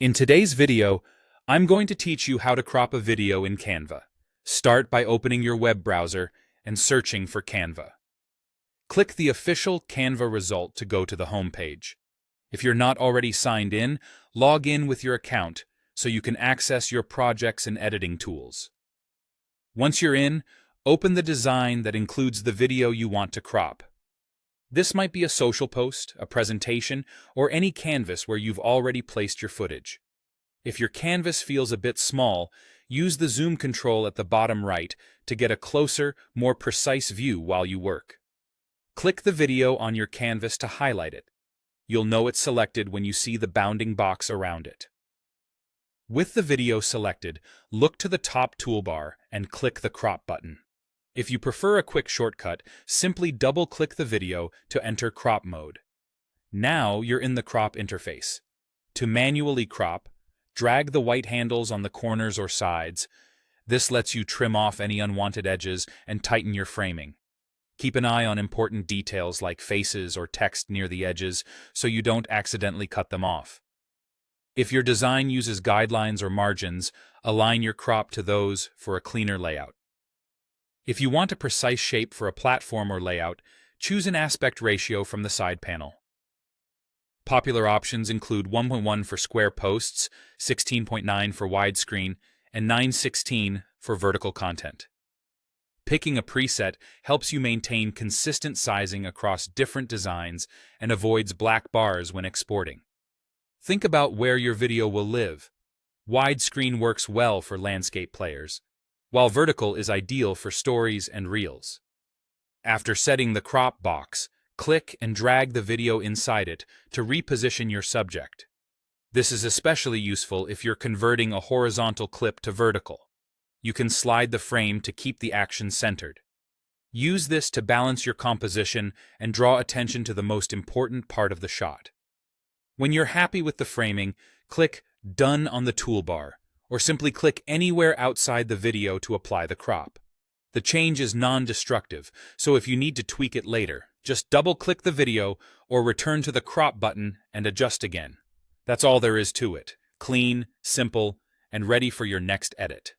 In today's video, I'm going to teach you how to crop a video in Canva. Start by opening your web browser and searching for Canva. Click the official Canva result to go to the home page. If you're not already signed in, log in with your account so you can access your projects and editing tools. Once you're in, open the design that includes the video you want to crop. This might be a social post, a presentation, or any canvas where you've already placed your footage. If your canvas feels a bit small, use the zoom control at the bottom right to get a closer, more precise view while you work. Click the video on your canvas to highlight it. You'll know it's selected when you see the bounding box around it. With the video selected, look to the top toolbar and click the crop button. If you prefer a quick shortcut, simply double-click the video to enter crop mode. Now you're in the crop interface. To manually crop, drag the white handles on the corners or sides. This lets you trim off any unwanted edges and tighten your framing. Keep an eye on important details like faces or text near the edges so you don't accidentally cut them off. If your design uses guidelines or margins, align your crop to those for a cleaner layout. If you want a precise shape for a platform or layout, choose an aspect ratio from the side panel. Popular options include 1:1 for square posts, 16:9 for widescreen, and 9:16 for vertical content. Picking a preset helps you maintain consistent sizing across different designs and avoids black bars when exporting. Think about where your video will live. Widescreen works well for landscape players, while vertical is ideal for stories and reels. After setting the crop box, click and drag the video inside it to reposition your subject. This is especially useful if you're converting a horizontal clip to vertical. You can slide the frame to keep the action centered. Use this to balance your composition and draw attention to the most important part of the shot. When you're happy with the framing, click Done on the toolbar, or simply click anywhere outside the video to apply the crop. The change is non-destructive, so if you need to tweak it later, just double-click the video or return to the crop button and adjust again. That's all there is to it. Clean, simple, and ready for your next edit.